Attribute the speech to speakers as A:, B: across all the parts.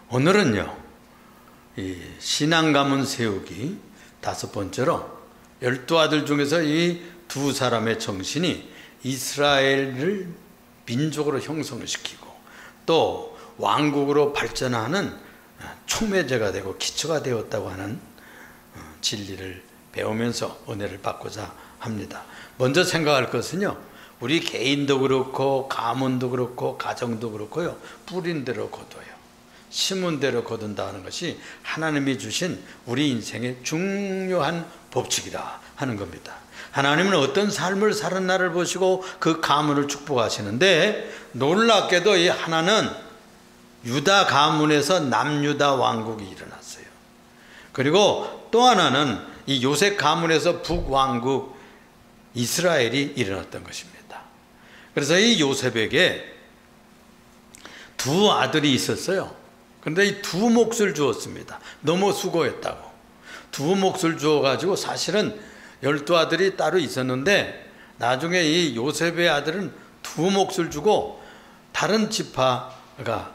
A: 오늘은요, 이 신앙 가문 세우기 5번째로 12아들 중에서 이 2사람의 정신이 이스라엘을 민족으로 형성을 시키고 또 왕국으로 발전하는 촉매제가 되고 기초가 되었다고 하는 진리를 배우면서 은혜를 받고자 합니다. 먼저 생각할 것은요, 우리 개인도 그렇고 가문도 그렇고 가정도 그렇고요, 뿌린 대로 거둬요. 심은 대로 거둔다는 것이 하나님이 주신 우리 인생의 중요한 법칙이다 하는 겁니다. 하나님은 어떤 삶을 사는 나를 보시고 그 가문을 축복하시는데, 놀랍게도 이 하나는 유다 가문에서 남유다 왕국이 일어났어요. 그리고 또 하나는 이 요셉 가문에서 북왕국 이스라엘이 일어났던 것입니다. 그래서 이 요셉에게 2 아들이 있었어요. 그런데 이 2 몫을 주었습니다. 너무 수고했다고 2 몫을 주어가지고, 사실은 12아들이 따로 있었는데 나중에 이 요셉의 아들은 2 몫을 주고 다른 지파가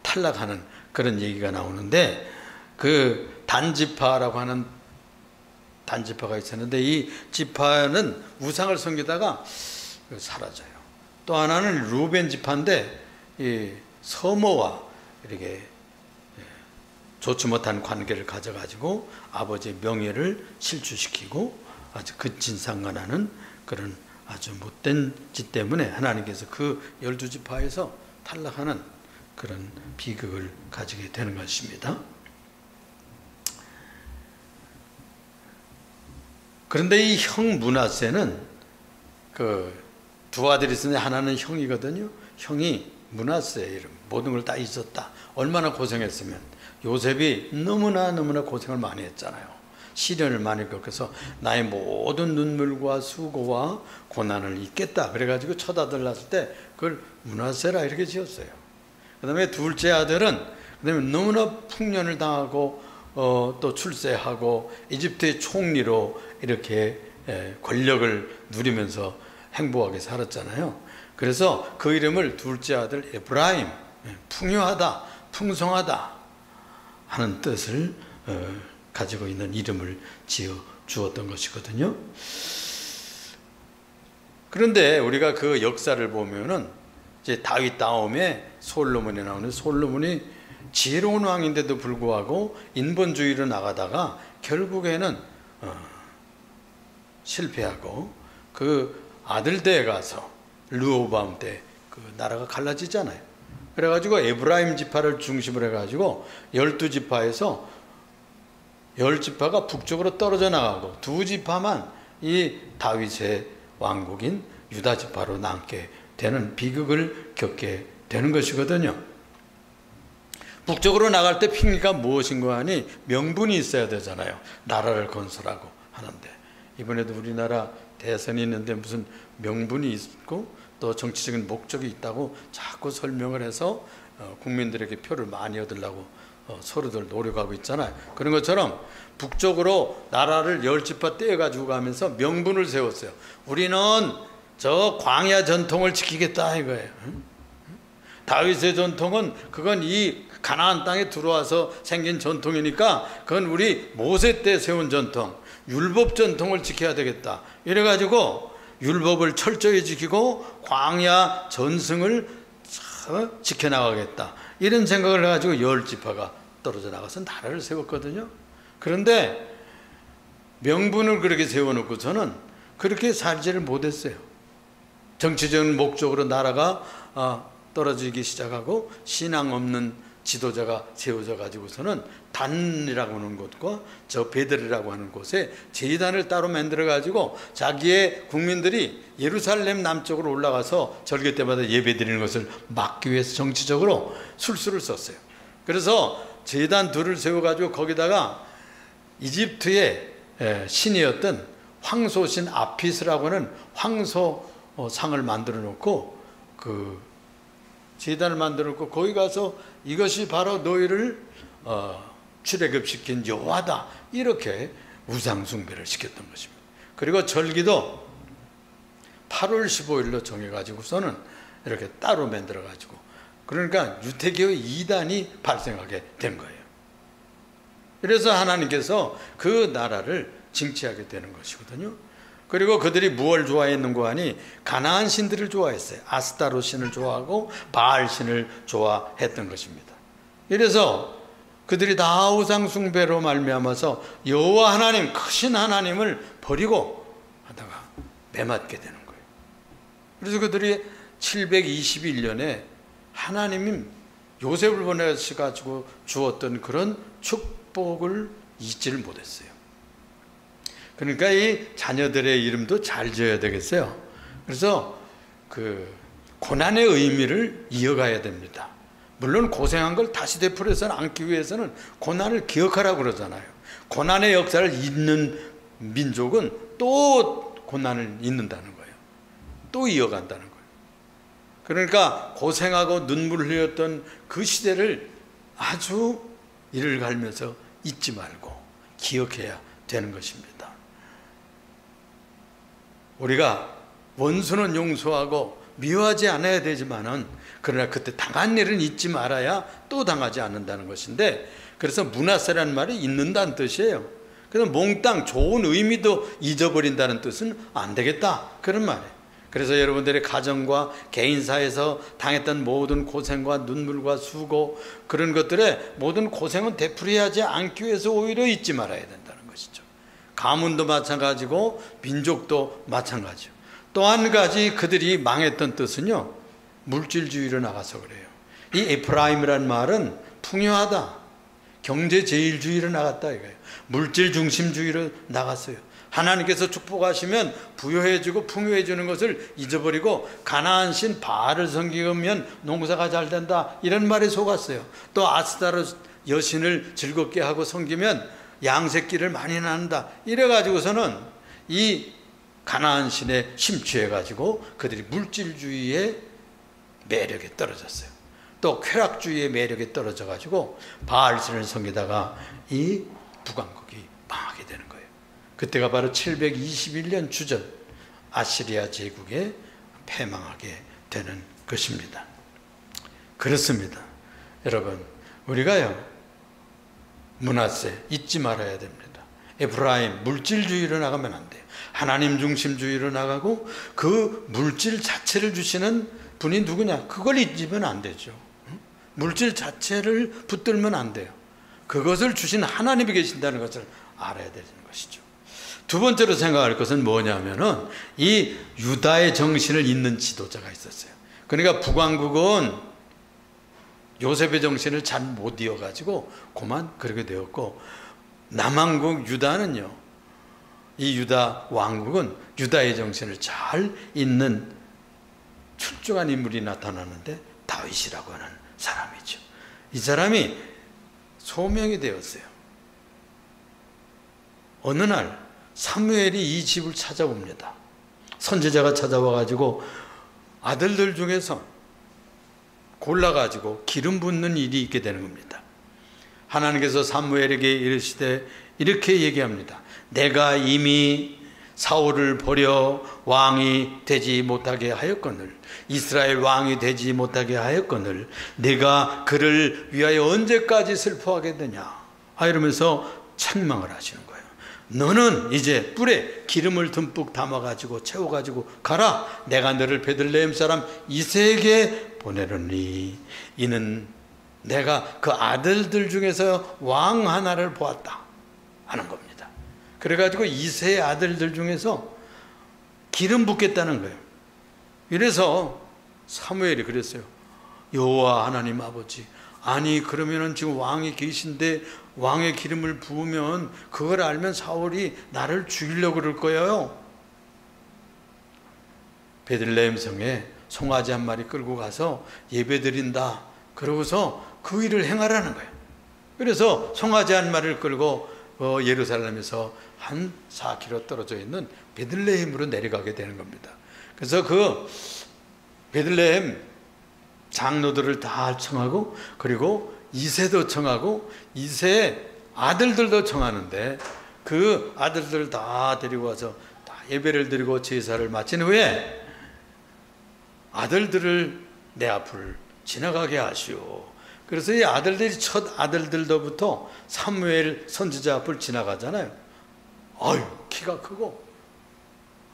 A: 탈락하는 그런 얘기가 나오는데, 그 단지파라고 하는 단지파가 있었는데 이 지파는 우상을 섬기다가 사라져요. 또 하나는 루벤 지파인데 이 서모와 이렇게 좋지 못한 관계를 가져가지고 아버지의 명예를 실추시키고 아주 근친상간하는 그런 아주 못된 짓 때문에 하나님께서 그 12지파에서 탈락하는 그런 비극을 가지게 되는 것입니다. 그런데 이 형 므낫세는 그 2 아들이 있었는데 하나는 형이거든요. 형이 므낫세 이름, 모든 걸 다 잊었다. 얼마나 고생했으면. 요셉이 너무나 고생을 많이 했잖아요. 시련을 많이 겪어서 나의 모든 눈물과 수고와 고난을 잊겠다 그래가지고 첫 아들 낳았을 때 그걸 므낫세라 이렇게 지었어요. 그 다음에 둘째 아들은 그다음에 너무나 풍년을 당하고 또 출세하고 이집트의 총리로 이렇게 권력을 누리면서 행복하게 살았잖아요. 그래서 그 이름을 둘째 아들 에브라임, 풍요하다, 풍성하다 하는 뜻을 가지고 있는 이름을 지어 주었던 것이거든요. 그런데 우리가 그 역사를 보면은 이제 다윗 다음에 솔로몬이 나오는, 솔로몬이 지혜로운 왕인데도 불구하고 인본주의로 나가다가 결국에는 실패하고 그 아들 때에 가서 르호보암 때 그 나라가 갈라지잖아요. 그래가지고 에브라임 지파를 중심으로 해가지고 12지파에서 10지파가 북쪽으로 떨어져 나가고 2지파만 이 다윗의 왕국인 유다 지파로 남게 되는 비극을 겪게 되는 것이거든요. 북쪽으로 나갈 때 핑계가 무엇인가 하니 명분이 있어야 되잖아요. 나라를 건설하고 하는데, 이번에도 우리나라 대선이 있는데 무슨 명분이 있고 또 정치적인 목적이 있다고 자꾸 설명을 해서 국민들에게 표를 많이 얻으려고 서로들 노력하고 있잖아요. 그런 것처럼 북쪽으로 나라를 10지파 떼어가지고 가면서 명분을 세웠어요. 우리는 저 광야 전통을 지키겠다 이거예요. 다윗의 전통은 그건 이 가나안 땅에 들어와서 생긴 전통이니까 그건 우리 모세 때 세운 전통, 율법 전통을 지켜야 되겠다. 이래가지고 율법을 철저히 지키고 광야 전승을 지켜나가겠다. 이런 생각을 해가지고 10지파가 떨어져 나가서 나라를 세웠거든요. 그런데 명분을 그렇게 세워놓고서는 그렇게 살지를 못했어요. 정치적인 목적으로 나라가 떨어지기 시작하고 신앙 없는 지도자가 세워져 가지고서는 단이라고 하는 곳과 저 베들이라고 하는 곳에 제단을 따로 만들어 가지고 자기의 국민들이 예루살렘 남쪽으로 올라가서 절기 때마다 예배 드리는 것을 막기 위해서 정치적으로 술수를 썼어요. 그래서 제단 둘을 세워 가지고 거기다가 이집트의 신이었던 황소신 아피스라고 하는 황소 상을 만들어 놓고 그 제단을 만들어 놓고 거기 가서 이것이 바로 너희를 출애굽시킨 여호와다 이렇게 우상 숭배를 시켰던 것입니다. 그리고 절기도 8월 15일로 정해가지고서는 이렇게 따로 만들어 가지고 그러니까 유태계의 이단이 발생하게 된 거예요. 그래서 하나님께서 그 나라를 징치하게 되는 것이거든요. 그리고 그들이 무엇을 좋아했는고 하니 가나안 신들을 좋아했어요. 아스타롯 신을 좋아하고 바알 신을 좋아했던 것입니다. 그래서 그들이 다 우상 숭배로 말미암아서 여호와 하나님, 크신 하나님을 버리고 하다가 매맞게 되는 거예요. 그래서 그들이 721년에 하나님이 요셉을 보내셔가지고 주었던 그런 축복을 잊지를 못했어요. 그러니까 이 자녀들의 이름도 잘 지어야 되겠어요. 그래서 그 고난의 의미를 이어가야 됩니다. 물론 고생한 걸 다시 되풀이해서는 않기 위해서는 고난을 기억하라고 그러잖아요. 고난의 역사를 잊는 민족은 또 고난을 잊는다는 거예요. 또 이어간다는 거예요. 그러니까 고생하고 눈물을 흘렸던 그 시대를 아주 이를 갈면서 잊지 말고 기억해야 되는 것입니다. 우리가 원수는 용서하고 미워하지 않아야 되지만은 그러나 그때 당한 일은 잊지 말아야 또 당하지 않는다는 것인데, 그래서 문하세라는 말이 잊는다는 뜻이에요. 그래서 몽땅 좋은 의미도 잊어버린다는 뜻은 안 되겠다, 그런 말이에요. 그래서 여러분들의 가정과 개인사에서 당했던 모든 고생과 눈물과 수고, 그런 것들의 모든 고생은 되풀이하지 않기 위해서 오히려 잊지 말아야 된다는 것이죠. 가문도 마찬가지고 민족도 마찬가지요. 또 한 가지 그들이 망했던 뜻은요, 물질주의로 나가서 그래요. 이 에프라임이라는 말은 풍요하다, 경제제일주의로 나갔다 이거예요. 물질 중심주의로 나갔어요. 하나님께서 축복하시면 부유해지고 풍요해지는 것을 잊어버리고 가나안 신 바알을 섬기면 농사가 잘 된다, 이런 말에 속았어요. 또 아스타롯 여신을 즐겁게 하고 섬기면 양새끼를 많이 낳는다, 이래가지고서는 이 가나안 신에 심취해가지고 그들이 물질주의의 매력에 떨어졌어요. 또 쾌락주의의 매력에 떨어져가지고 바알신을 섬기다가 이 북왕국이 망하게 되는 거예요. 그때가 바로 721년 주전 아시리아 제국에 패망하게 되는 것입니다. 그렇습니다. 여러분, 우리가요, 므낫세 잊지 말아야 됩니다. 에프라임 물질주의로 나가면 안 돼요. 하나님 중심주의로 나가고 그 물질 자체를 주시는 분이 누구냐, 그걸 잊으면 안 되죠. 물질 자체를 붙들면 안 돼요. 그것을 주신 하나님이 계신다는 것을 알아야 되는 것이죠. 두 번째로 생각할 것은 뭐냐면은 이 유다의 정신을 잇는 지도자가 있었어요. 그러니까 북왕국은 요셉의 정신을 잘 못 이어가지고 그만 그렇게 되었고, 남왕국 유다는요, 이 유다 왕국은 유다의 정신을 잘 잇는 출중한 인물이 나타나는데 다윗이라고 하는 사람이죠. 이 사람이 소명이 되었어요. 어느 날 사무엘이 이 집을 찾아옵니다. 선지자가 찾아와가지고 아들들 중에서 골라가지고 기름 붓는 일이 있게 되는 겁니다. 하나님께서 사무엘에게 이르시되 이렇게 얘기합니다. 내가 이미 사울을 버려 왕이 되지 못하게 하였거늘, 이스라엘 왕이 되지 못하게 하였거늘 내가 그를 위하여 언제까지 슬퍼하게 되냐, 이러면서 책망을 하시는 거예요. 너는 이제 뿔에 기름을 듬뿍 담아가지고 채워가지고 가라. 내가 너를 베들레헴 사람 이새에게 보내려니 이는 내가 그 아들들 중에서 왕 하나를 보았다 하는 겁니다. 그래가지고 이새의 아들들 중에서 기름 붓겠다는 거예요. 이래서 사무엘이 그랬어요. 여호와 하나님 아버지, 아니 그러면은 지금 왕이 계신데 왕의 기름을 부으면 그걸 알면 사울이 나를 죽이려고 그럴 거예요. 베들레헴 성에 송아지 한 마리 끌고 가서 예배 드린다, 그러고서 그 일을 행하라는 거예요. 그래서 송아지 한 마리를 끌고 예루살렘에서 한 4km 떨어져 있는 베들레헴으로 내려가게 되는 겁니다. 그래서 그 베들레헴 장로들을 다 청하고, 그리고 이새도 청하고, 이새의 아들들도 청하는데 그 아들들 다 데리고 와서 다 예배를 드리고 제사를 마친 후에 아들들을 내 앞을 지나가게 하시오. 그래서 이 아들들이 첫 아들들로부터 사무엘 선지자 앞을 지나가잖아요. 아유, 키가 크고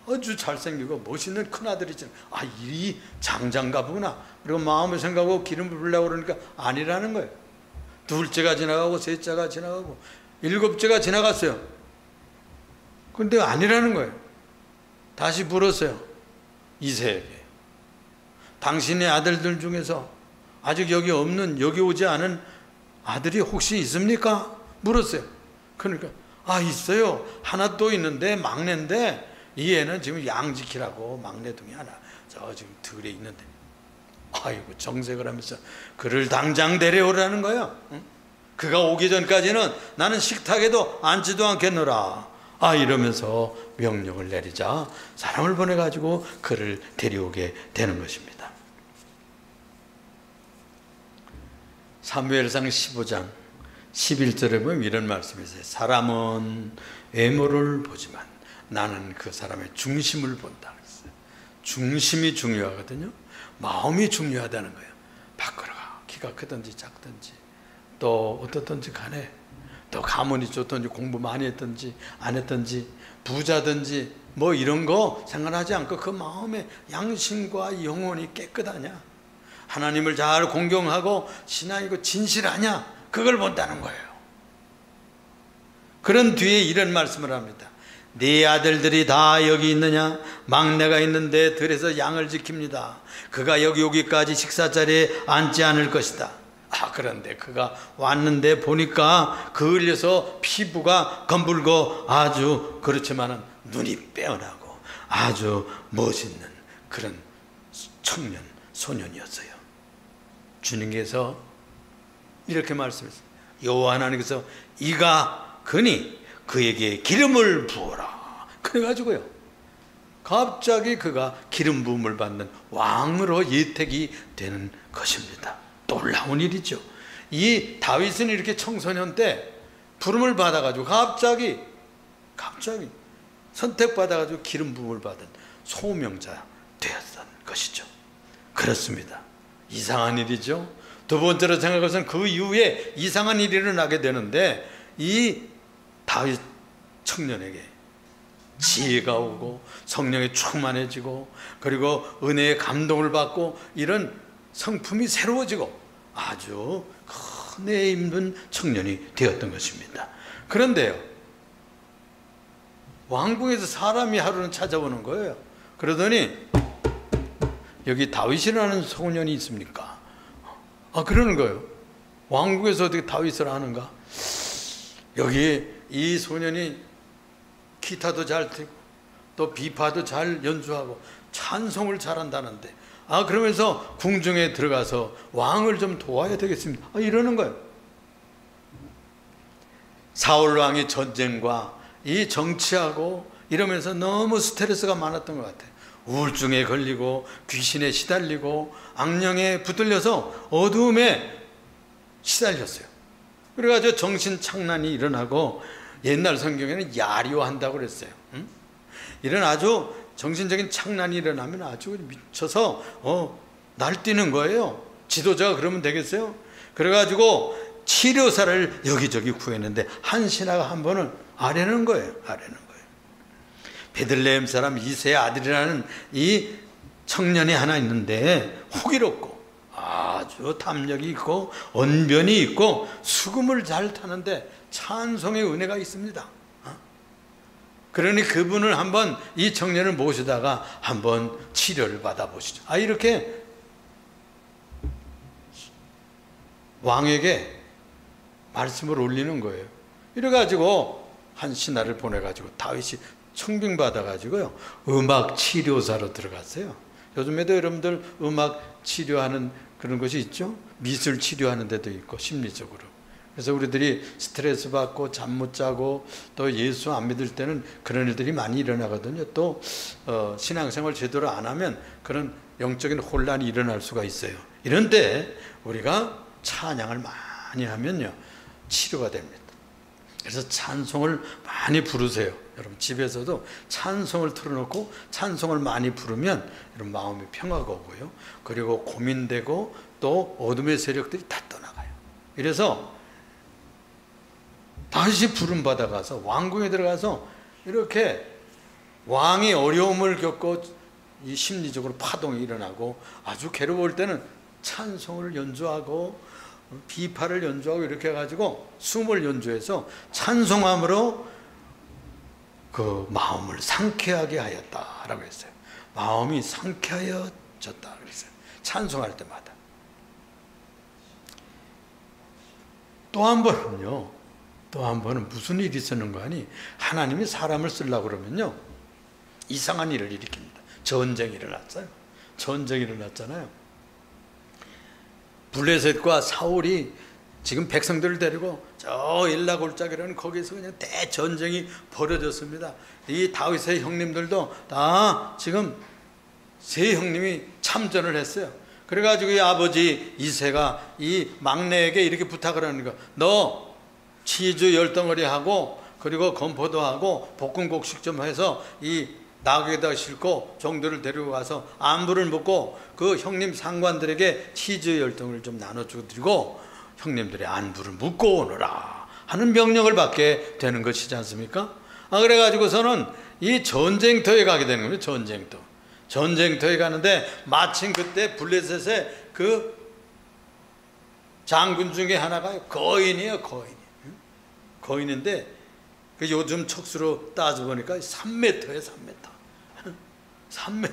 A: 아주 잘생기고 멋있는 큰 아들이죠. 아, 이 장장가 보구나. 그리고 마음을 생각하고 기름 부으려고 그러니까 아니라는 거예요. 둘째가 지나가고 셋째가 지나가고 일곱째가 지나갔어요. 근데 아니라는 거예요. 다시 물었어요. 이세에게. 당신의 아들들 중에서 아직 여기 없는, 여기 오지 않은 아들이 혹시 있습니까? 물었어요. 그러니까 아, 있어요. 하나 또 있는데 막내인데 이 애는 지금 양 지키라고 막내둥이 하나 저 지금 들에 있는데, 아이고 정색을 하면서 그를 당장 데려오라는 거예요. 응? 그가 오기 전까지는 나는 식탁에도 앉지도 않겠노라. 아, 이러면서 명령을 내리자 사람을 보내가지고 그를 데려오게 되는 것입니다. 사무엘상 15장 11절에 보면 이런 말씀이 있어요. 사람은 외모를 보지만 나는 그 사람의 중심을 본다 그랬어요. 중심이 중요하거든요. 마음이 중요하다는 거예요. 바꾸라가 키가 크든지 작든지 또 어떻든지 간에, 또 가문이 좋든지 공부 많이 했든지 안 했든지 부자든지 뭐 이런 거 상관하지 않고 그 마음의 양심과 영혼이 깨끗하냐, 하나님을 잘 공경하고 신앙이고 진실하냐, 그걸 본다는 거예요. 그런 뒤에 이런 말씀을 합니다. 네 아들들이 다 여기 있느냐? 막내가 있는데 들에서 양을 지킵니다. 그가 여기 오기까지 식사자리에 앉지 않을 것이다. 아, 그런데 그가 왔는데 보니까 그을려서 피부가 검붉고 아주 그렇지만은 눈이 빼어나고 아주 멋있는 그런 청년, 소년이었어요. 주님께서 이렇게 말씀했어요. 여호와 하나님께서 이가 그니 그에게 기름을 부어라. 그래가지고요, 갑자기 그가 기름 부음을 받는 왕으로 예택이 되는 것입니다. 놀라운 일이죠. 이 다윗은 이렇게 청소년 때 부름을 받아가지고 갑자기 선택받아가지고 기름 부음을 받은 소명자 되었던 것이죠. 그렇습니다. 이상한 일이죠. 두 번째로 생각할 것은 그 이후에 이상한 일이 일어나게 되는데, 이 다윗 청년에게 지혜가 오고 성령에 충만해지고 그리고 은혜의 감동을 받고 이런 성품이 새로워지고 아주 큰 애 입는 청년이 되었던 것입니다. 그런데요, 왕궁에서 사람이 하루는 찾아오는 거예요. 그러더니 여기 다윗이라는 소년이 있습니까? 아, 그러는 거예요. 왕궁에서 어떻게 다윗을 아는가? 여기 이 소년이 기타도 잘 치고 또 비파도 잘 연주하고 찬송을 잘한다는데, 아, 그러면서 궁중에 들어가서 왕을 좀 도와야 되겠습니다. 아, 이러는 거예요. 사울 왕의 전쟁과 이 정치하고 이러면서 너무 스트레스가 많았던 것 같아요. 우울증에 걸리고 귀신에 시달리고 악령에 붙들려서 어두움에 시달렸어요. 그래가지고 정신착란이 일어나고, 옛날 성경에는 야리오한다고 그랬어요. 이런 아주 정신적인 착란이 일어나면 아주 미쳐서 날뛰는 거예요. 지도자가 그러면 되겠어요? 그래가지고 치료사를 여기저기 구했는데 한 신하가 한 번은 아뢰는 거예요. 베들레헴 사람 이새의 아들이라는 이 청년이 하나 있는데 호기롭고 아주 탐욕이 있고 언변이 있고 수금을 잘 타는데 찬송의 은혜가 있습니다. 그러니 그분을 한번, 이 청년을 모시다가 한번 치료를 받아보시죠. 아, 이렇게 왕에게 말씀을 올리는 거예요. 이래가지고 한 신하를 보내가지고 다윗이 청빙받아가지고요, 음악 치료사로 들어갔어요. 요즘에도 여러분들 음악 치료하는 그런 것이 있죠. 미술 치료하는 데도 있고 심리적으로. 그래서 우리들이 스트레스 받고 잠 못 자고 또 예수 안 믿을 때는 그런 일들이 많이 일어나거든요. 또 신앙생활 제대로 안 하면 그런 영적인 혼란이 일어날 수가 있어요. 이런데 우리가 찬양을 많이 하면요, 치료가 됩니다. 그래서 찬송을 많이 부르세요. 여러분 집에서도 찬송을 틀어놓고 찬송을 많이 부르면 여러분 마음의 평화가 오고요, 그리고 고민되고 또 어둠의 세력들이 다 떠나가요. 이래서 다시 부름받아 가서 왕궁에 들어가서 이렇게 왕이 어려움을 겪고 이 심리적으로 파동이 일어나고 아주 괴로울 때는 찬송을 연주하고 비파를 연주하고 이렇게 해가지고 숨을 연주해서 찬송함으로 그 마음을 상쾌하게 하였다라고 했어요. 마음이 상쾌하여졌다 그랬어요. 찬송할 때마다. 또 한 번은 무슨 일이 있었는가 하니 하나님이 사람을 쓰려고 그러면요 이상한 일을 일으킵니다. 전쟁이 일어났어요. 전쟁이 일어났잖아요. 블레셋과 사울이 지금 백성들을 데리고 저 일라골짜기라는 거기서 그냥 대전쟁이 벌어졌습니다. 이 다윗의 형님들도 다 지금 세 형님이 참전을 했어요. 그래가지고 이 아버지 이새가 이 막내에게 이렇게 부탁을 하는 거, 너 치즈 10덩어리 하고 그리고 건포도 하고 볶음곡식 좀 해서 이 나귀에다 싣고 종들을 데리고 가서 안부를 묻고 그 형님 상관들에게 치즈 10덩어리를 좀 나눠주고 형님들의 안부를 묻고 오너라 하는 명령을 받게 되는 것이지 않습니까? 그래가지고서는 이 전쟁터에 가게 되는 겁니다. 전쟁터에 가는데 마침 그때 블레셋의 그 장군 중에 하나가 거인이에요. 거인인데 그 요즘 척수로 따져보니까 3m예요. 3m.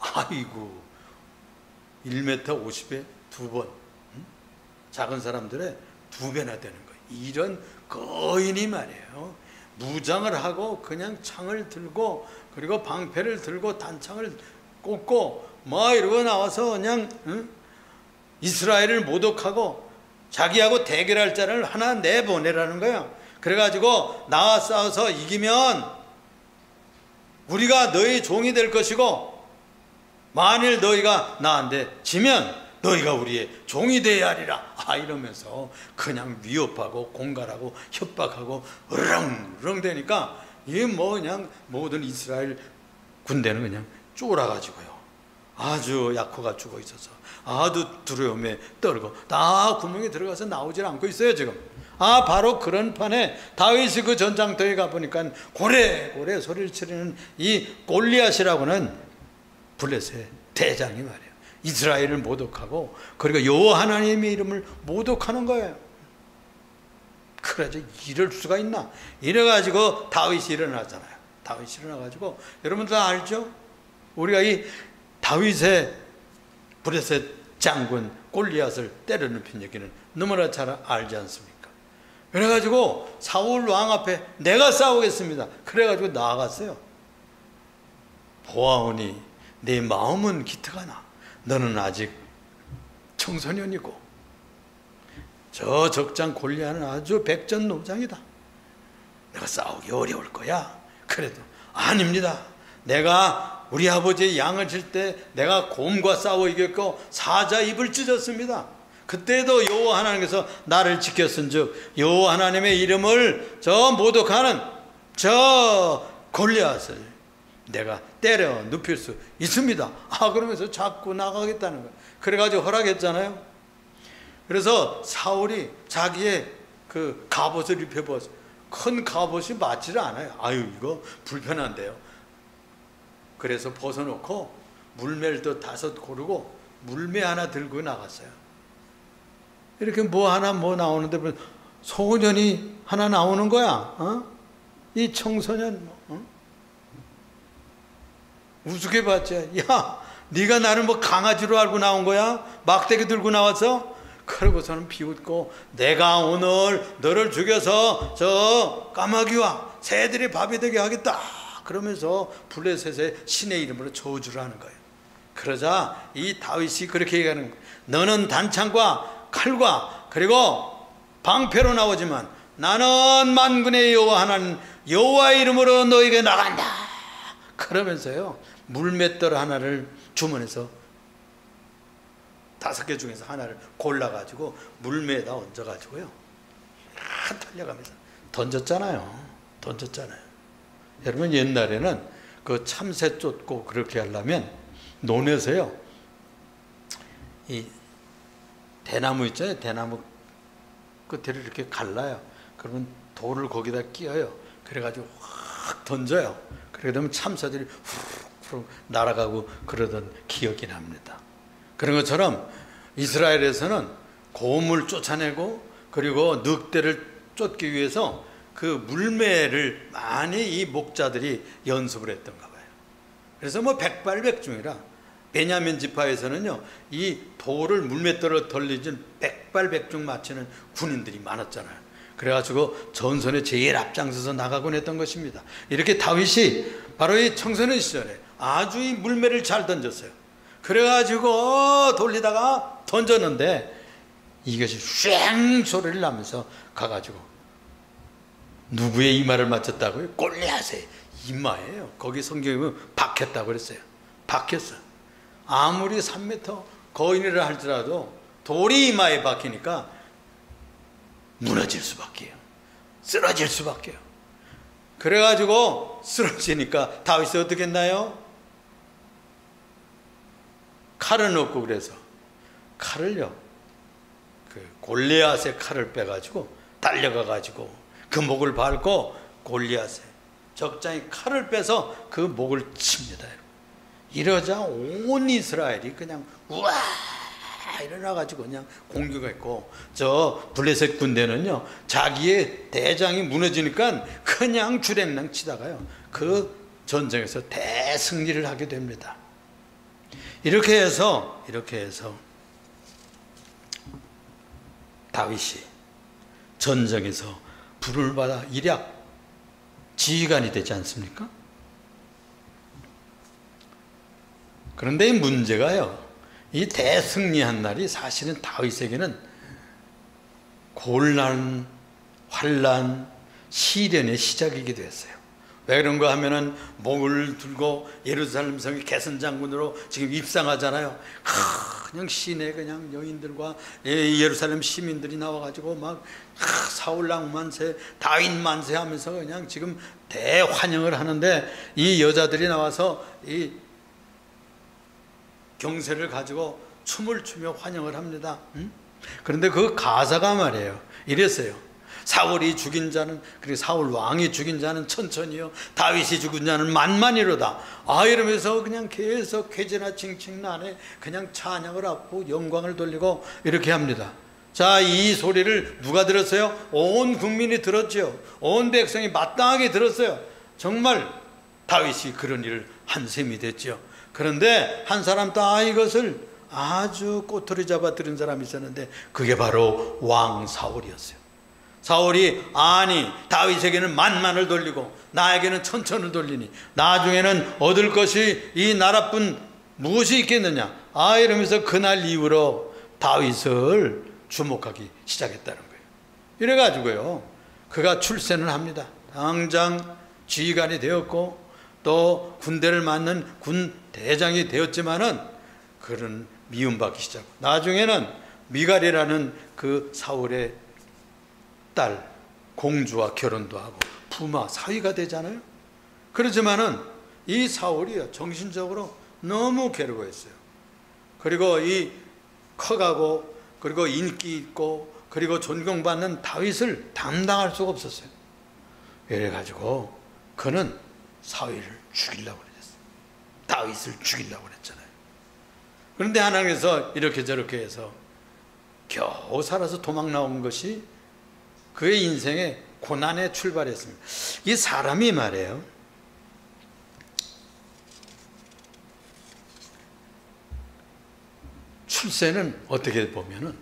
A: 아이고 1m 50에 2번. 작은 사람들의 2배나 되는 거예요. 이런 거인이 말이에요. 무장을 하고 그냥 창을 들고 그리고 방패를 들고 단창을 꽂고 뭐 이러고 나와서 그냥 이스라엘을 모독하고 자기하고 대결할 자를 하나 내보내라는 거야. 그래가지고 나와 싸워서 이기면 우리가 너희 종이 될 것이고 만일 너희가 나한테 지면 너희가 우리의 종이 되어야 하리라. 이러면서 그냥 위협하고 공갈하고 협박하고 으렁으렁 되니까 이게 뭐 그냥 모든 이스라엘 군대는 그냥 쫄아가지고요. 아주 약호가 죽어 있어서 아주 두려움에 떨고 다 구멍에 들어가서 나오질 않고 있어요 지금. 바로 그런 판에 다윗이 그 전장터에 가보니까 고래고래 소리를 치르는 이 골리앗이라고는 블레셋 대장이 말이에요. 이스라엘을 모독하고 그리고 여호와 하나님의 이름을 모독하는 거예요. 그래서 이럴 수가 있나? 이래가지고 다윗이 일어나잖아요. 다윗이 일어나가지고 여러분들 다 알죠? 우리가 이 다윗의 블레셋 장군 골리앗을 때려눕힌 얘기는 너무나 잘 알지 않습니까? 그래가지고 사울 왕 앞에 내가 싸우겠습니다. 그래가지고 나아갔어요. 보아오니 내 마음은 기특하나 너는 아직 청소년이고 저 적장 골리앗은 아주 백전노장이다. 내가 싸우기 어려울 거야. 그래도 아닙니다. 내가 우리 아버지의 양을 칠 때 내가 곰과 싸워 이겼고 사자 입을 찢었습니다. 그때도 여호와 하나님께서 나를 지켰은즉 여호와 하나님의 이름을 저 모독하는 저 골리앗을 내가 때려 눕힐 수 있습니다. 그러면서 자꾸 나가겠다는 거예요. 그래가지고 허락했잖아요. 그래서 사울이 자기의 그 갑옷을 입혀보았어요. 큰 갑옷이 맞지를 않아요. 이거 불편한데요. 그래서 벗어놓고 물매를 5 고르고 물매 하나 들고 나갔어요. 이렇게 뭐 하나 뭐 나오는데 소년이 하나 나오는 거야. 이 청소년 우습게 봤지. 야, 네가 나를 뭐 강아지로 알고 나온 거야? 막대기 들고 나와서? 그러고서는 비웃고 내가 오늘 너를 죽여서 저 까마귀와 새들이 밥이 되게 하겠다. 그러면서 블레셋의 신의 이름으로 저주를 하는 거예요. 그러자 이 다윗이 그렇게 얘기하는 거예요. 너는 단창과 칼과 그리고 방패로 나오지만 나는 만군의 여호와 하나님 여호와의 이름으로 너에게 나간다. 그러면서요 물맷돌 하나를 주머니에서 5개 중에서 하나를 골라가지고 물매에다 얹어가지고요 달려가면서 던졌잖아요. 여러분 옛날에는 그 참새 쫓고 그렇게 하려면 논에서요 이 대나무 있잖아요. 대나무 끝을 이렇게 갈라요. 그러면 돌을 거기다 끼워요. 그래가지고 확 던져요. 그러게 되면 참새들이 훅 날아가고 그러던 기억이 납니다. 그런 것처럼 이스라엘에서는 곰을 쫓아내고 그리고 늑대를 쫓기 위해서 그 물매를 많이 이 목자들이 연습을 했던가 봐요. 그래서 뭐 백발백중이라 베냐민 지파에서는요, 이 돌을 물맷돌을 돌리진 백발백중 맞추는 군인들이 많았잖아요. 그래가지고 전선에 제일 앞장서서 나가곤 했던 것입니다. 이렇게 다윗이 바로 이 청소년 시절에 아주 이 물매를 잘 던졌어요. 그래가지고 돌리다가 던졌는데 이것이 쉥 소리를 나면서 가가지고 누구의 이마를 맞췄다고요? 골리앗의 이마예요. 거기 성경에 보면 박혔다고 그랬어요. 박혔어. 아무리 3m 거인이라 할지라도 돌이 이마에 박히니까 무너질 수밖에요. 쓰러질 수밖에요. 그래가지고 쓰러지니까 다윗이 어떻게 했나요? 칼은 없고 그래서 칼을요, 그 골리앗의 칼을 빼가지고 달려가가지고 그 목을 밟고 골리앗의 적장이 칼을 빼서 그 목을 칩니다. 이러자 온 이스라엘이 그냥 우와 일어나가지고 그냥 공격했고, 저 블레셋 군대는요, 자기의 대장이 무너지니까 그냥 주랭랑 치다가요 그 전쟁에서 대승리를 하게 됩니다. 이렇게 해서 다윗이 전쟁에서 부름을 받아 일약 지휘관이 되지 않습니까? 그런데 이 문제가요, 이 대승리한 날이 사실은 다윗에게는 곤란, 환란, 시련의 시작이기도 했어요. 왜 그런가 하면은 목을 들고 예루살렘 성의 개선 장군으로 지금 입상하잖아요. 그냥 시내 그냥 여인들과 예루살렘 시민들이 나와가지고 막 사울왕 만세, 다윗 만세 하면서 그냥 지금 대환영을 하는데, 이 여자들이 나와서 이 경세를 가지고 춤을 추며 환영을 합니다. 그런데 그 가사가 말이에요, 이랬어요. 사울이 죽인 자는, 그리고 사울 왕이 죽인 자는 천천히요, 다윗이 죽은 자는 만만이로다. 이러면서 그냥 계속 쾌제나 칭칭난에 그냥 찬양을 하고 영광을 돌리고 이렇게 합니다. 자, 이 소리를 누가 들었어요? 온 국민이 들었죠. 온 백성이 마땅하게 들었어요. 정말 다윗이 그런 일을 한 셈이 됐죠. 그런데 한 사람 다 이것을 아주 꼬투리 잡아 들은 사람이 있었는데, 그게 바로 왕 사울이었어요. 사울이 아니 다윗에게는 만만을 돌리고 나에게는 천천을 돌리니 나중에는 얻을 것이 이 나라뿐 무엇이 있겠느냐, 이러면서 그날 이후로 다윗을 주목하기 시작했다는 거예요. 이래가지고요, 그가 출세를 합니다. 당장 지휘관이 되었고 또 군대를 맡는 군 대장이 되었지만은 그런 미움받기 시작하고, 나중에는 미갈이라는 그 사울의 딸 공주와 결혼도 하고 부마 사위가 되잖아요. 그렇지만은 이 사울이요, 정신적으로 너무 괴로워했어요. 그리고 이 커가고 그리고 인기 있고 그리고 존경받는 다윗을 감당할 수가 없었어요. 이래가지고 그는 사위를 죽이려고 그랬어요. 다윗을 죽이려고 그랬잖아요. 그런데 하나님께서 이렇게 저렇게 해서 겨우 살아서 도망 나온 것이 그의 인생의 고난에 출발했습니다. 이 사람이 말이에요, 출세는 어떻게 보면은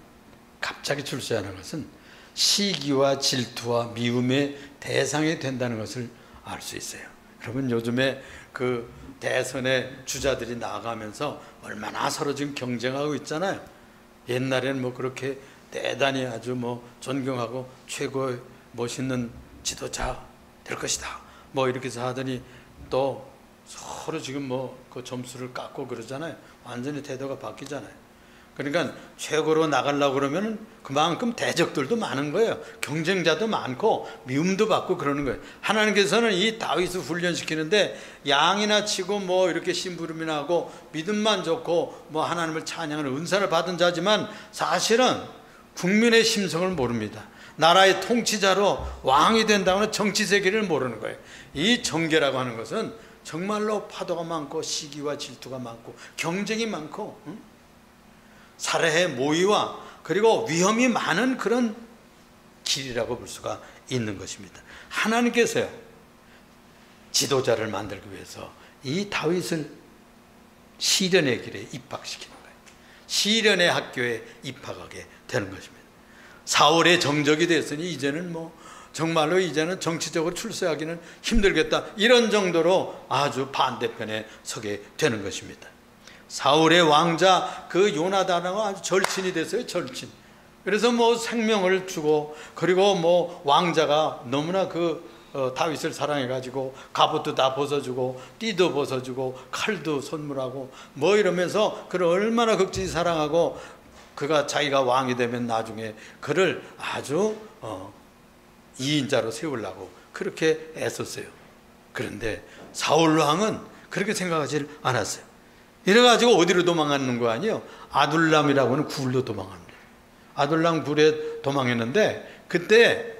A: 갑자기 출세하는 것은 시기와 질투와 미움의 대상이 된다는 것을 알 수 있어요. 그러면 요즘에 그 대선의 주자들이 나가면서 얼마나 서로 지금 경쟁하고 있잖아요. 옛날에는 뭐 그렇게 대단히 아주 뭐 존경하고 최고의 멋있는 지도자 될 것이다 뭐 이렇게 해서 하더니 또 서로 지금 뭐 그 점수를 깎고 그러잖아요. 완전히 태도가 바뀌잖아요. 그러니까 최고로 나가려고 그러면 그만큼 대적들도 많은 거예요. 경쟁자도 많고 미움도 받고 그러는 거예요. 하나님께서는 이 다윗을 훈련시키는데 양이나 치고 뭐 이렇게 심부름이나 하고 믿음만 좋고 뭐 하나님을 찬양하는 은사를 받은 자지만 사실은 국민의 심성을 모릅니다. 나라의 통치자로 왕이 된다고는 정치 세계를 모르는 거예요. 이 정계라고 하는 것은 정말로 파도가 많고 시기와 질투가 많고 경쟁이 많고 살해의 모의와 그리고 위험이 많은 그런 길이라고 볼 수가 있는 것입니다. 하나님께서요, 지도자를 만들기 위해서 이 다윗을 시련의 길에 입학시키는 거예요. 시련의 학교에 입학하게 되는 것입니다. 사울의 정적이 됐으니 이제는 뭐 정말로 이제는 정치적으로 출세하기는 힘들겠다, 이런 정도로 아주 반대편에 서게 되는 것입니다. 사울의 왕자 그 요나단하고 아주 절친이 됐어요. 절친. 그래서 뭐 생명을 주고, 그리고 뭐 왕자가 너무나 다윗을 사랑해 가지고 갑옷도 다 벗어주고 띠도 벗어주고 칼도 선물하고 뭐 이러면서 그를 얼마나 극진히 사랑하고, 그가 자기가 왕이 되면 나중에 그를 아주 이인자로 세우려고 그렇게 애썼어요. 그런데 사울 왕은 그렇게 생각하지 않았어요. 이래가지고 어디로 도망가는 거 아니에요? 아둘람이라고 하는 굴로 도망갑니다. 아둘람 굴에 도망했는데, 그때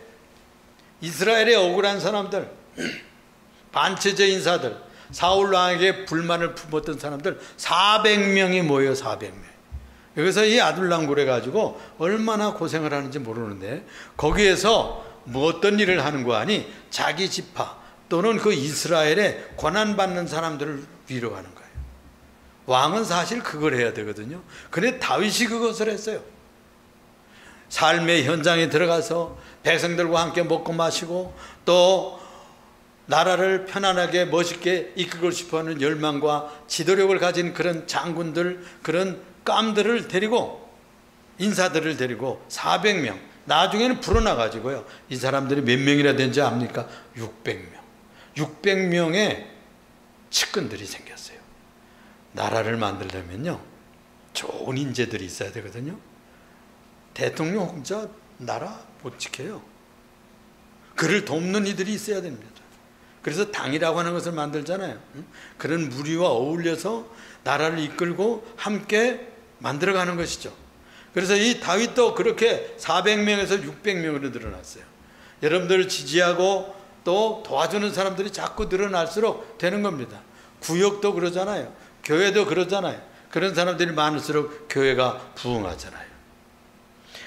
A: 이스라엘의 억울한 사람들, 반체제 인사들, 사울 왕에게 불만을 품었던 사람들 400명이 모여요. 400명. 여기서 이 아둘람 굴에 가지고 얼마나 고생을 하는지 모르는데, 거기에서 뭐 어떤 일을 하는 거 아니, 자기 지파 또는 그 이스라엘에 고난받는 사람들을 위로하는 거예요. 왕은 사실 그걸 해야 되거든요. 그런데 다윗이 그것을 했어요. 삶의 현장에 들어가서 백성들과 함께 먹고 마시고 또 나라를 편안하게 멋있게 이끌고 싶어하는 열망과 지도력을 가진 그런 장군들, 그런 깜들을 데리고, 인사들을 데리고 400명, 나중에는 불어나가지고요, 이 사람들이 몇 명이나 된지 압니까? 600명. 600명의 측근들이 생겼어요. 나라를 만들려면요, 좋은 인재들이 있어야 되거든요. 대통령 혼자 나라 못 지켜요. 그를 돕는 이들이 있어야 됩니다. 그래서 당이라고 하는 것을 만들잖아요. 그런 무리와 어울려서 나라를 이끌고 함께 만들어가는 것이죠. 그래서 이 다윗도 그렇게 400명에서 600명으로 늘어났어요. 여러분들을 지지하고 또 도와주는 사람들이 자꾸 늘어날수록 되는 겁니다. 구역도 그러잖아요. 교회도 그러잖아요. 그런 사람들이 많을수록 교회가 부흥하잖아요.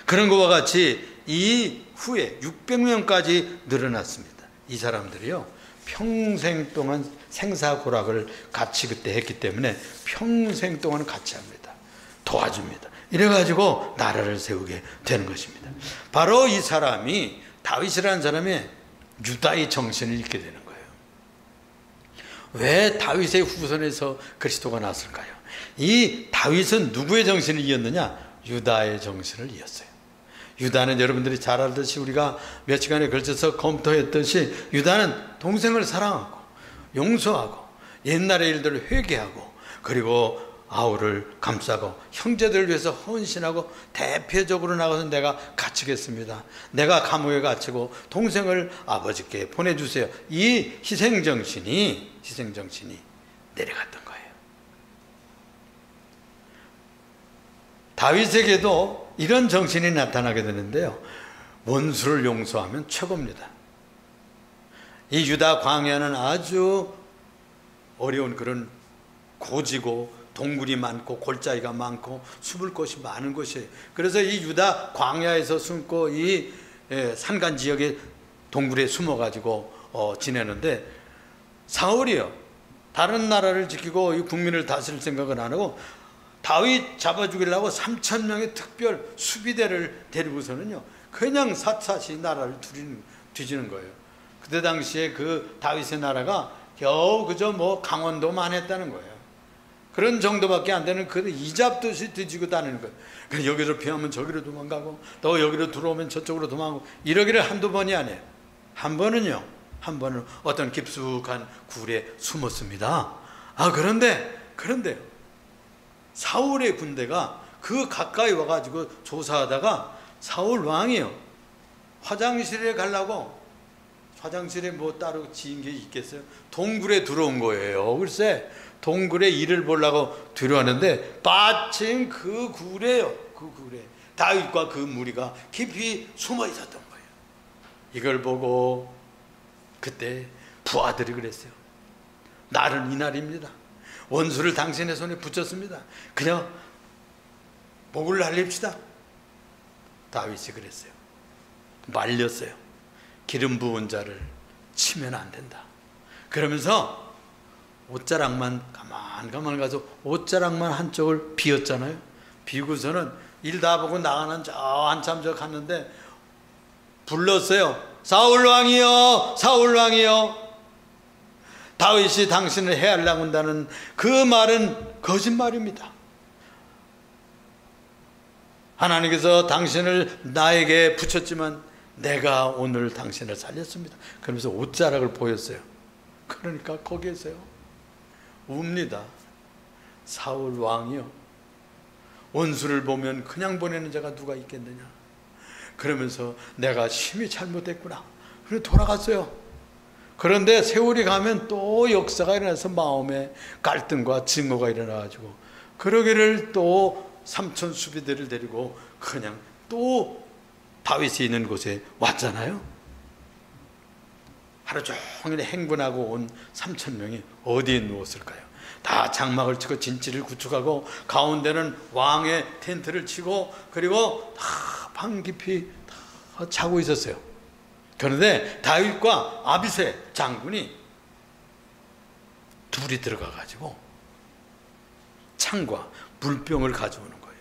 A: 그런 것과 같이 이 후에 600명까지 늘어났습니다. 이 사람들이요, 평생 동안 생사고락을 같이 그때 했기 때문에 평생 동안 같이 합니다. 도와줍니다. 이래가지고 나라를 세우게 되는 것입니다. 바로 이 사람이, 다윗이라는 사람이 유다의 정신을 잃게 되는 거예요. 왜 다윗의 후손에서 그리스도가 났을까요? 이 다윗은 누구의 정신을 이었느냐? 유다의 정신을 이었어요. 유다는 여러분들이 잘 알듯이 우리가 몇 시간에 걸쳐서 검토했듯이, 유다는 동생을 사랑하고 용서하고 옛날의 일들을 회개하고, 그리고 아우를 감싸고 형제들을 위해서 헌신하고 대표적으로 나가서 내가 갇히겠습니다, 내가 감옥에 갇히고 동생을 아버지께 보내주세요, 이 희생정신이 내려갔던 거예요. 다윗에게도 이런 정신이 나타나게 되는데요, 원수를 용서하면 최고입니다. 이 유다 광야는 아주 어려운 그런 고지고 동굴이 많고 골짜기가 많고 숨을 곳이 많은 곳이에요. 그래서 이 유다 광야에서 숨고 이 산간 지역의 동굴에 숨어가지고 지내는데, 사울이요, 다른 나라를 지키고 이 국민을 다스릴 생각은 안 하고 다윗 잡아 죽이려고 3,000명의 특별 수비대를 데리고서는요, 그냥 샅샅이 나라를 뒤지는 거예요. 그때 당시에 그 다윗의 나라가 겨우 그저 뭐 강원도만 했다는 거예요. 그런 정도밖에 안 되는 그 이잡듯이 뒤지고 다니는 거예요. 그래서 여기로 피하면 저기로 도망가고, 또 여기로 들어오면 저쪽으로 도망가고, 이러기를 한두 번이 아니에요. 한 번은 어떤 깊숙한 굴에 숨었습니다. 그런데 사울의 군대가 그 가까이 와가지고 조사하다가 사울 왕이요, 화장실에 가려고, 화장실에 뭐 따로 지은 게 있겠어요? 동굴에 들어온 거예요. 글쎄 동굴에 이를 보려고 들어왔는데 마침 그 굴에요, 그 굴에 다윗과 그 무리가 깊이 숨어 있었던 거예요. 이걸 보고 그때 부하들이 그랬어요. 날은 이날입니다. 원수를 당신의 손에 붙였습니다. 그냥 목을 날립시다. 다윗이 그랬어요. 말렸어요. 기름 부은 자를 치면 안 된다. 그러면서 옷자락만 가만 가서 옷자락만 한쪽을 비웠잖아요. 비고서는 일 다 보고 나가는 저 한참 저 갔는데 불렀어요. 사울 왕이여, 사울 왕이여, 다윗이 당신을 해하려고 한다는 그 말은 거짓말입니다. 하나님께서 당신을 나에게 붙였지만 내가 오늘 당신을 살렸습니다. 그러면서 옷자락을 보였어요. 그러니까 거기에서요 웁니다. 사울 왕이요, 원수를 보면 그냥 보내는 자가 누가 있겠느냐. 그러면서 내가 심히 잘못했구나. 그래서 돌아갔어요. 그런데 세월이 가면 또 역사가 일어나서 마음에 갈등과 증오가 일어나가지고 그러기를 또 삼천 수비대를 데리고 그냥 또 다윗이 있는 곳에 왔잖아요. 하루 종일 행군하고 온 3,000명이 어디에 누웠을까요? 다 장막을 치고 진지를 구축하고 가운데는 왕의 텐트를 치고 그리고 다 방 깊이 다 자고 있었어요. 그런데 다윗과 아비새 장군이 둘이 들어가 가지고 창과 물병을 가져오는 거예요.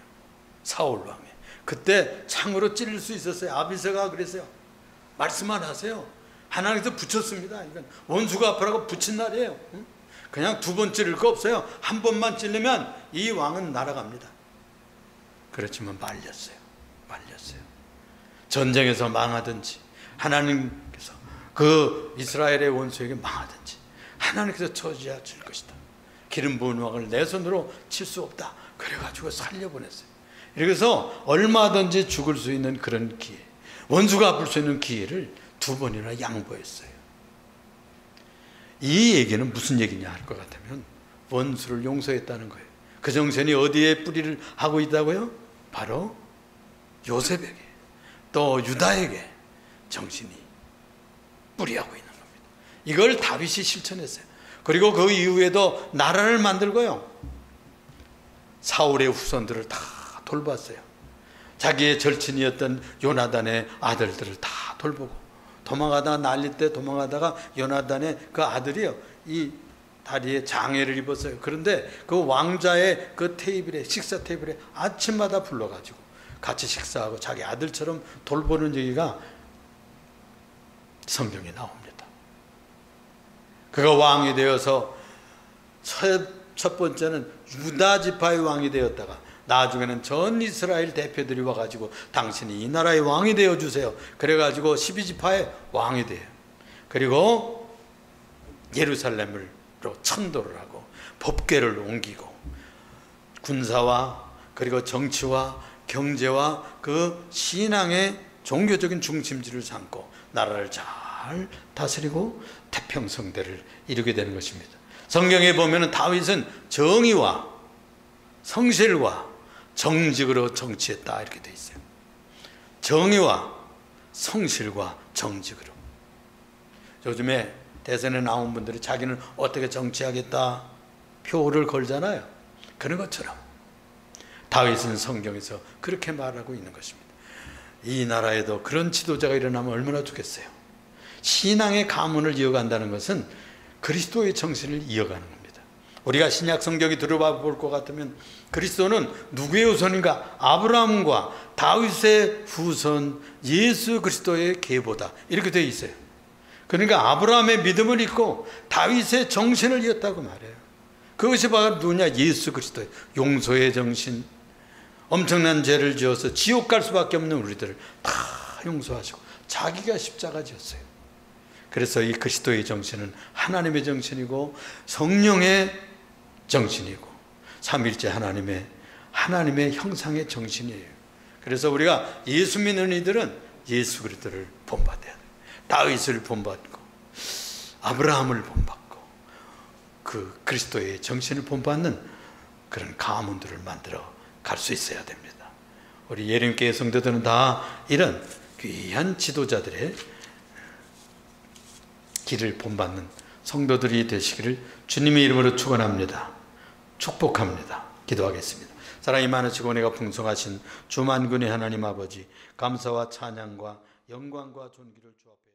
A: 사울 왕이 그때 창으로 찌를 수 있었어요. 아비새가 그랬어요. 말씀만 하세요. 하나님께서 붙였습니다. 이건 원수가 앞으로 붙인 날이에요. 그냥 두 번 찌를 거 없어요. 한 번만 찌르면 이 왕은 날아갑니다. 그렇지만 말렸어요. 전쟁에서 망하든지 하나님께서 그 이스라엘의 원수에게 망하든지 하나님께서 저지하실 것이다. 기름 부은 왕을 내 손으로 칠 수 없다. 그래가지고 살려보냈어요. 그래서 얼마든지 죽을 수 있는 그런 기회, 원수가 아플 수 있는 기회를 두 번이나 양보했어요. 이 얘기는 무슨 얘기냐 할 것 같으면 원수를 용서했다는 거예요. 그 정신이 어디에 뿌리를 하고 있다고요? 바로 요셉에게 또 유다에게 정신이 뿌리하고 있는 겁니다. 이걸 다윗이 실천했어요. 그리고 그 이후에도 나라를 만들고요, 사울의 후손들을 다 돌봤어요. 자기의 절친이었던 요나단의 아들들을 다 돌보고, 도망가다가 날릴 때 도망가다가 요나단의 그 아들이요, 이 다리에 장애를 입었어요. 그런데 그 왕자의 그 테이블에, 식사 테이블에 아침마다 불러가지고 같이 식사하고 자기 아들처럼 돌보는 얘기가 성경에 나옵니다. 그가 왕이 되어서 첫 번째는 유다 지파의 왕이 되었다가 나중에는 전 이스라엘 대표들이 와가지고 당신이 이 나라의 왕이 되어주세요. 그래가지고 12지파의 왕이 돼요. 그리고 예루살렘으로 천도를 하고 법궤를 옮기고 군사와 그리고 정치와 경제와 그 신앙의 종교적인 중심지를 삼고 나라를 잘 다스리고 태평성대를 이루게 되는 것입니다. 성경에 보면 다윗은 정의와 성실과 정직으로 정치했다 이렇게 돼 있어요. 정의와 성실과 정직으로. 요즘에 대선에 나온 분들이 자기는 어떻게 정치하겠다 표를 걸잖아요. 그런 것처럼 다윗은 성경에서 그렇게 말하고 있는 것입니다. 이 나라에도 그런 지도자가 일어나면 얼마나 좋겠어요. 신앙의 가문을 이어간다는 것은 그리스도의 정신을 이어가는 겁니다. 우리가 신약 성경이 들어봐 볼 것 같으면 그리스도는 누구의 후손인가? 아브라함과 다윗의 후손 예수 그리스도의 계보다 이렇게 되어 있어요. 그러니까 아브라함의 믿음을 잊고 다윗의 정신을 이었다고 말해요. 그것이 바로 누구냐? 예수 그리스도의 용서의 정신, 엄청난 죄를 지어서 지옥 갈 수밖에 없는 우리들을 다 용서하시고 자기가 십자가 지었어요. 그래서 이 그리스도의 정신은 하나님의 정신이고 성령의 정신이고 삼위일체 하나님의 하나님의 형상의 정신이에요. 그래서 우리가 예수 믿는 이들은 예수 그리스도를 본받아야 돼요. 다윗을 본받고 아브라함을 본받고 그 그리스도의 정신을 본받는 그런 가문들을 만들어 갈 수 있어야 됩니다. 우리 예림교회 성도들은 다 이런 귀한 지도자들의 길을 본받는 성도들이 되시기를 주님의 이름으로 축원합니다. 축복합니다. 기도하겠습니다. 사랑이 많으시고 은혜가 풍성하신 주만군의 하나님 아버지, 감사와 찬양과 영광과 존귀를 주 앞에